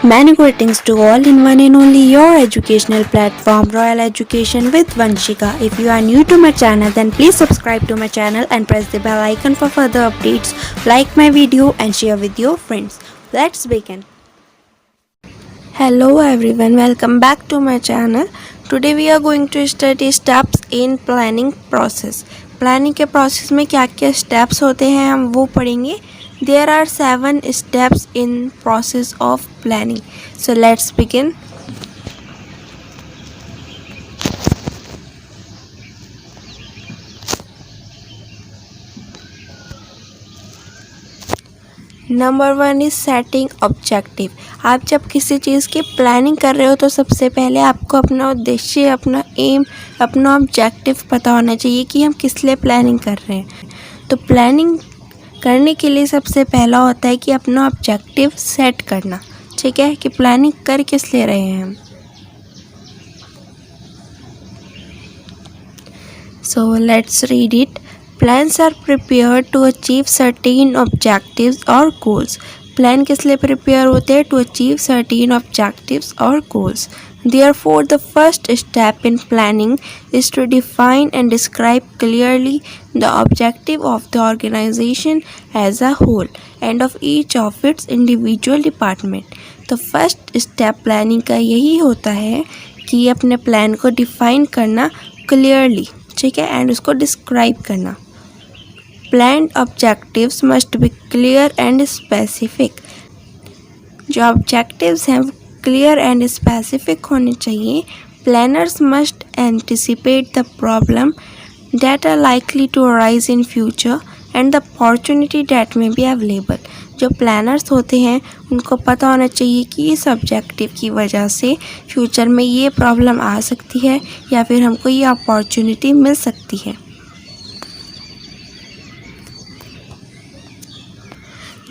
Many greetings to all in one and only your educational platform Royal Education with Vanshika. If you are new to my channel then please subscribe to my channel and press the bell icon for further updates. Like my video and share with your friends. Let's begin. Hello everyone, welcome back to my channel. Today we are going to study steps in planning process. Planning के process में क्या क्या steps होते हैं हम वो पढ़ेंगे. There are 7 steps in process of planning. So let's begin. Number 1 is setting objective. आप जब किसी चीज़ की प्लानिंग कर रहे हो तो सबसे पहले आपको अपना उद्देश्य, अपना एम, अपना ऑब्जेक्टिव पता होना चाहिए कि हम किस लिए प्लानिंग कर रहे हैं. तो प्लानिंग करने के लिए सबसे पहला होता है कि अपना ऑब्जेक्टिव सेट करना. ठीक है, कि प्लानिंग कर किस लिए रहे हैं हम. So let's read it. Plans are prepared to achieve certain objectives or goals. Plan किस लिए प्रिपेयर होते हैं? To achieve certain objectives or goals. Therefore, the first step in planning is to define and describe clearly the objective of the organization as a whole and of each of its individual department. तो first step planning का यही होता है कि अपने plan को define करना clearly, ठीक है, एंड उसको डिस्क्राइब करना. Planned objectives must be clear and specific. जो objectives हैं वो clear and specific होने चाहिए. Planners must anticipate the problem that are likely to arise in future and the opportunity that may be available. जो planners होते हैं उनको पता होना चाहिए कि इस objective की वजह से फ्यूचर में ये प्रॉब्लम आ सकती है या फिर हमको ये अपॉर्चुनिटी मिल सकती है.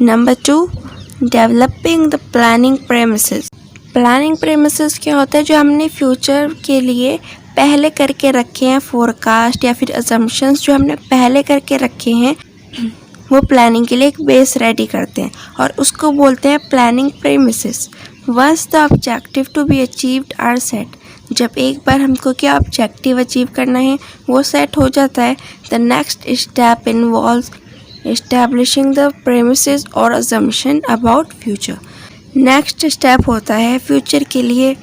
Number 2, developing the planning premises. Planning premises क्या होता है? जो हमने फ्यूचर के लिए पहले करके रखे हैं, फोरकास्ट या फिर अजम्पशंस जो हमने पहले करके रखे हैं वो प्लानिंग के लिए एक बेस रेडी करते हैं और उसको बोलते हैं planning premises. Once the objective to be achieved are set. जब एक बार हमको क्या ऑब्जेक्टिव अचीव करना है वो सेट हो जाता है, the next step involves establishing the premises or assumption about future. Next step होता है फ्यूचर के लिए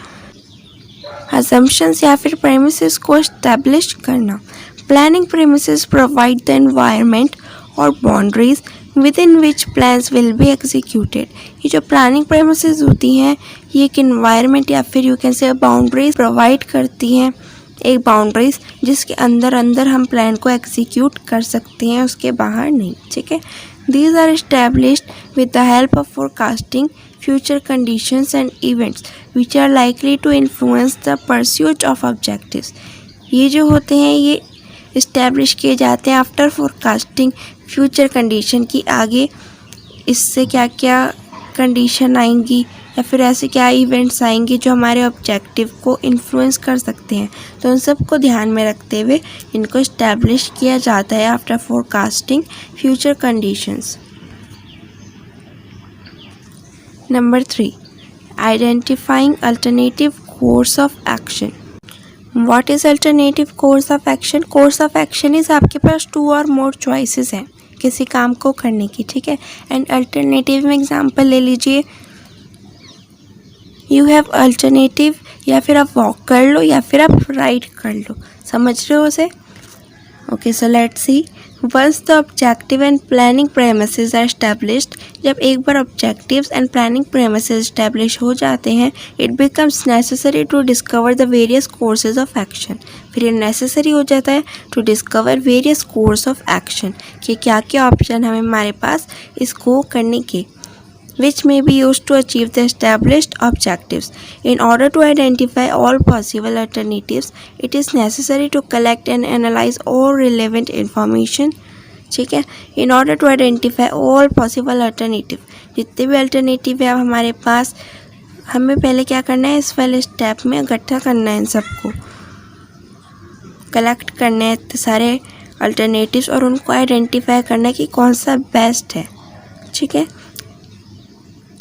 assumptions या फिर premises को establish करना. Planning premises provide the environment or boundaries within which plans will be executed. ये जो प्लानिंग premises होती हैं ये एक environment या फिर you can say boundaries provide करती हैं, एक बाउंड्रीज जिसके अंदर हम प्लान को एग्जीक्यूट कर सकते हैं, उसके बाहर नहीं. ठीक है, these are established with the help of forecasting future conditions and events which are likely to influence the pursuit of objectives. ये जो होते हैं ये इस्टेब्लिश किए जाते हैं आफ्टर फोरकास्टिंग फ्यूचर कंडीशन की आगे इससे क्या क्या कंडीशन आएंगी या फिर ऐसे क्या इवेंट्स आएंगे जो हमारे ऑब्जेक्टिव को इन्फ्लुएंस कर सकते हैं. तो उन सब को ध्यान में रखते हुए इनको इस्टेब्लिश किया जाता है after forecasting future conditions. Number 3, identifying alternative course of action. What is alternative course of action? Course of action is आपके पास 2 और मोर चॉइसेस हैं किसी काम को करने की. ठीक है, एंड अल्टरनेटिव में एग्जांपल ले लीजिए, यू हैव अल्टरनेटिव, या फिर आप वॉक कर लो या फिर आप राइड कर लो. समझ रहे हो उसे? Okay, so let's see. Once the objective and planning premises are established. जब एक बार objectives and planning premises establish हो जाते हैं, it becomes necessary to discover the various courses of action. फिर ये नेसेसरी हो जाता है to discover various course of action कि क्या क्या ऑप्शन हमें हमारे पास इसको करने के, which may be used to achieve the established objectives. In order to identify all possible alternatives, it is necessary to collect and analyze all relevant information. ठीक है, in order to identify all possible alternative, जितने भी alternative है हमारे पास, हमें पहले क्या करना है, इस वाले स्टेप में इकट्ठा करना है, इन सबको कलेक्ट करना है सारे alternatives और उनको आइडेंटिफाई करना है कि कौन सा बेस्ट है. ठीक है,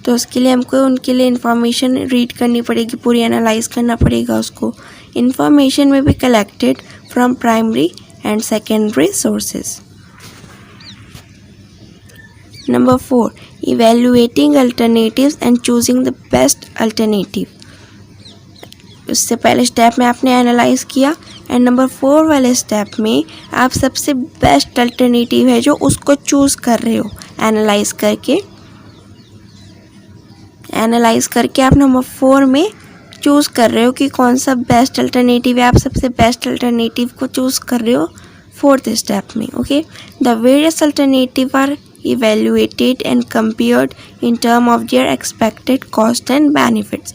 तो उसके लिए हमको उनके लिए इंफॉर्मेशन रीड करनी पड़ेगी, पूरी एनालाइज करना पड़ेगा उसको. इंफॉर्मेशन में भी collected from primary and secondary sources. Number 4. Evaluating alternatives and choosing the best alternative. उससे पहले स्टेप में आपने एनालाइज किया एंड नंबर 4 वाले स्टेप में आप सबसे बेस्ट अल्टरनेटिव है जो उसको चूज़ कर रहे हो. एनालाइज करके आप नंबर 4 में चूज़ कर रहे हो कि कौन सा बेस्ट अल्टरनेटिव है. आप सबसे बेस्ट अल्टरनेटिव को चूज़ कर रहे हो 4th स्टेप में. Okay, the various alternative are evaluated and compared in term of their expected cost and benefits.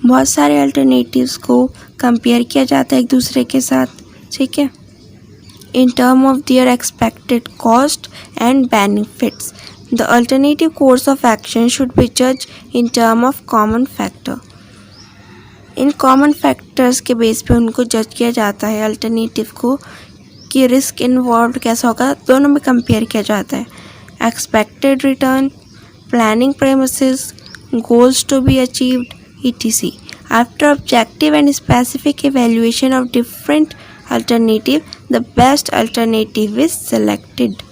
बहुत सारे अल्टरनेटिव्स को कंपेयर किया जाता है एक दूसरे के साथ, ठीक है, in term of their expected cost and benefits. The alternative course of action should be जज in term of common factor. इन कॉमन फैक्टर्स के बेस पे उनको जज किया जाता है अल्टरनेटिव को कि रिस्क इन्वॉल्व कैसा होगा, दोनों में कंपेयर किया जाता है. Expected return, planning premises, goals to be achieved, etc. After objective and specific evaluation of different alternative, the best alternative is selected.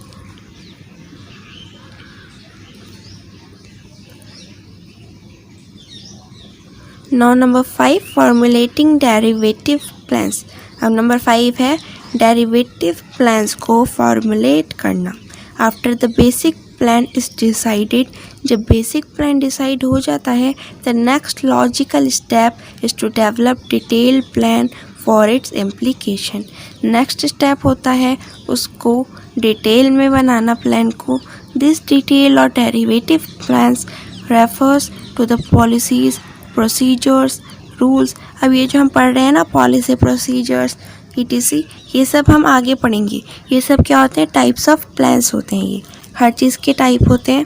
Now number 5, formulating derivative plans. अब नंबर 5 है derivative plans को formulate करना. After the basic plan is decided, जब basic plan decide हो जाता है the next logical step is to develop detail plan for its implication. Next step होता है उसको डिटेल में बनाना प्लान को. दिस डिटेल और derivative plans refers to the policies, procedures, rules. अब ये जो हम पढ़ रहे हैं ना, पॉलिसी, प्रोसीजर्स, etc, ये सब हम आगे पढ़ेंगे. ये सब क्या होते हैं, टाइप्स ऑफ प्लान्स होते हैं. ये हर चीज़ के टाइप होते हैं,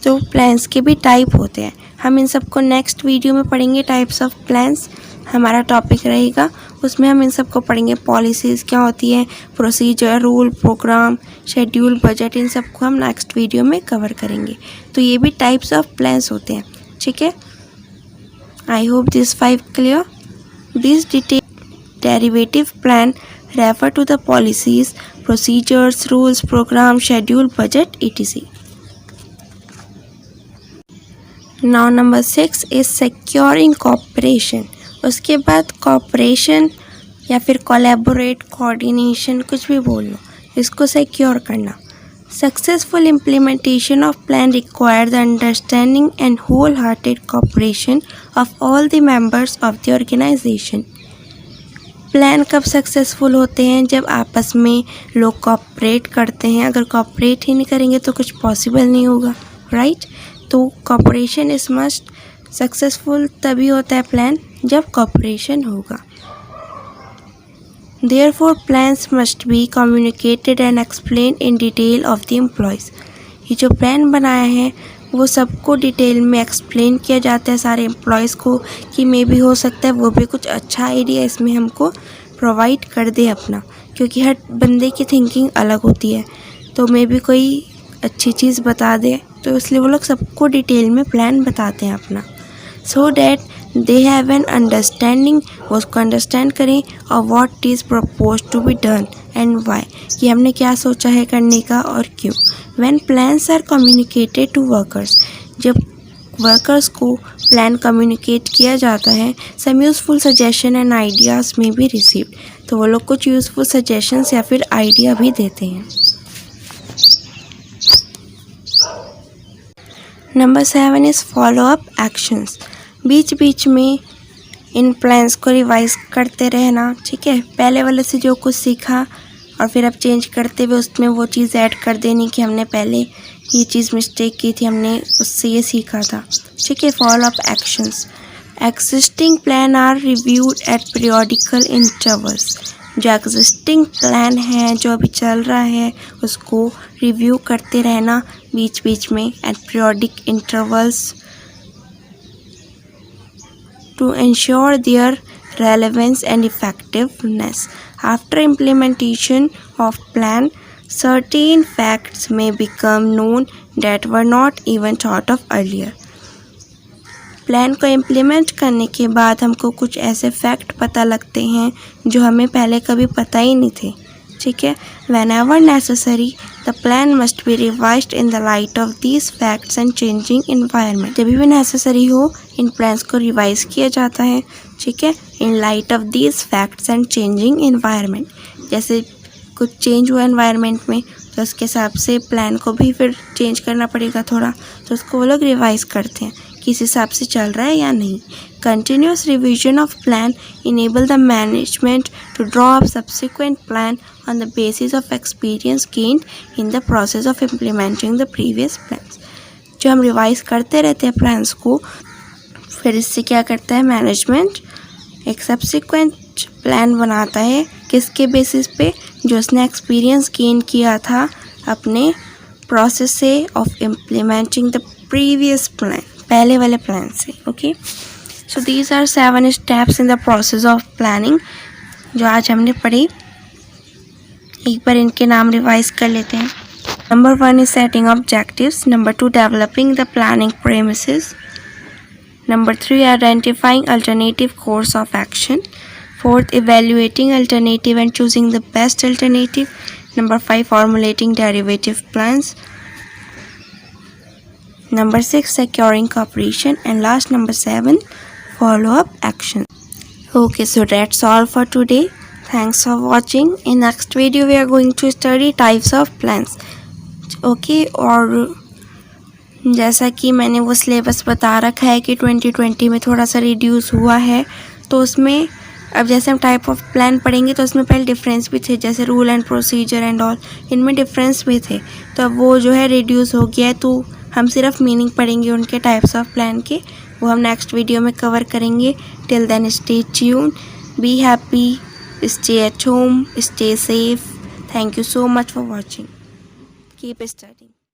तो प्लान्स के भी टाइप होते हैं. हम इन सबको नेक्स्ट वीडियो में पढ़ेंगे. टाइप्स ऑफ प्लान्स हमारा टॉपिक रहेगा, उसमें हम इन सबको पढ़ेंगे. पॉलिसीज़ क्या होती हैं, procedure, rule, programme, schedule, budget, इन सबको हम नेक्स्ट वीडियो में कवर करेंगे. तो ये भी टाइप्स ऑफ प्लान्स होते हैं, ठीक है. I hope this 5 clear. This detail derivative plan refer to the policies, procedures, rules, program, schedule, budget, etc. Now number 6 is securing cooperation. उसके बाद cooperation या फिर collaborate, coordination, कुछ भी बोल लो, इसको secure करना. Successful implementation of plan require the understanding and wholehearted cooperation of all the members of the organization. Plan कब सक्सेसफुल होते हैं, जब आपस में लोग कोऑपरेट करते हैं. अगर कोऑपरेट ही नहीं करेंगे तो कुछ पॉसिबल नहीं होगा, राइट. तो कोऑपरेशन इज मस्ट. सक्सेसफुल तभी होता है प्लान जब कोऑपरेशन होगा. Therefore plans must be communicated and explain in detail of the employees. ये जो प्लान बनाया है वो सबको डिटेल में एक्सप्लेन किया जाता है सारे एम्प्लॉयज़ को, कि मे भी हो सकता है वो भी कुछ अच्छा आइडिया इसमें हमको प्रोवाइड कर दे अपना, क्योंकि हर बंदे की थिंकिंग अलग होती है. तो मे भी कोई अच्छी चीज़ बता दे, तो इसलिए वो लोग सबको डिटेल में प्लान बताते हैं अपना, so that they have an understanding, वो उसको अंडरस्टैंड करें और what is propose to be done and why, कि हमने क्या सोचा है करने का और क्यों. When plans are communicated to workers, जब वर्कर्स को प्लान कम्युनिकेट किया जाता है, some useful suggestion and ideas में भी रिसीव्ड, तो वो लोग कुछ यूज़फुल सजेशंस या फिर आइडिया भी देते हैं. Number 7 is follow up actions. बीच बीच में इन प्लान्स को रिवाइज करते रहना, ठीक है. पहले वाले से जो कुछ सीखा और फिर अब चेंज करते हुए उसमें वो चीज़ ऐड कर देनी कि हमने पहले ये चीज़ मिस्टेक की थी, हमने उससे ये सीखा था, ठीक है. Follow up actions. Existing plan are reviewed at periodical intervals. जो एग्जिस्टिंग प्लान है, जो अभी चल रहा है, उसको रिव्यू करते रहना बीच बीच में at periodic intervals to ensure their relevance and effectiveness. After implementation of plan, certain facts may become known that were not even thought of earlier. Plan को इम्प्लीमेंट करने के बाद हमको कुछ ऐसे फैक्ट पता लगते हैं जो हमें पहले कभी पता ही नहीं थे, ठीक है। Whenever necessary, the plan must be revised in the light of these facts and changing environment. जब भी नेसेसरी हो इन प्लान्स को रिवाइज किया जाता है, ठीक है, in light of these facts and changing environment. जैसे कुछ चेंज हुआ एनवायरनमेंट में तो उसके हिसाब से प्लान को भी फिर चेंज करना पड़ेगा थोड़ा, तो उसको वो लोग रिवाइज करते हैं किस हिसाब से चल रहा है या नहीं। Continuous revision of plan enable the management to draw up subsequent plan on the basis of experience gained in the process of implementing the previous plans. जो हम रिवाइज करते रहते हैं प्लान्स को, फिर इससे क्या करता है मैनेजमेंट, एक सब्सिक्वेंट प्लान बनाता है किसके बेसिस पे, जो उसने एक्सपीरियंस गेन किया था अपने प्रोसेस से of implementing the previous plan, पहले वाले प्लान से। Okay, so these are 7 steps in the process of planning जो आज हमने पढ़ी। एक बार इनके नाम रिवाइज कर लेते हैं। Number 1 is setting objectives. Number 2, developing the planning premises. Number 3, identifying alternative course of action. 4th, evaluating alternative and choosing the best alternative. Number 5, formulating derivative plans. Number 6, securing cooperation. And last, number 7, follow-up action. Okay, so that's all for today. Thanks for watching. In next video, we are going to study types of plans. Okay, और जैसा कि मैंने वो syllabus बता रखा है कि 2020 में थोड़ा सा रिड्यूस हुआ है, तो उसमें अब जैसे हम टाइप ऑफ प्लान पढ़ेंगे तो उसमें पहले डिफरेंस भी थे, जैसे rule and procedure and all, इनमें डिफरेंस भी थे। तो अब वो जो है रिड्यूस हो गया है, तो हम सिर्फ मीनिंग पढ़ेंगे उनके टाइप्स ऑफ प्लान के, वो हम नेक्स्ट वीडियो में कवर करेंगे। Till then stay tune, be happy, stay at home, stay safe. Thank you so much for watching. Keep studying.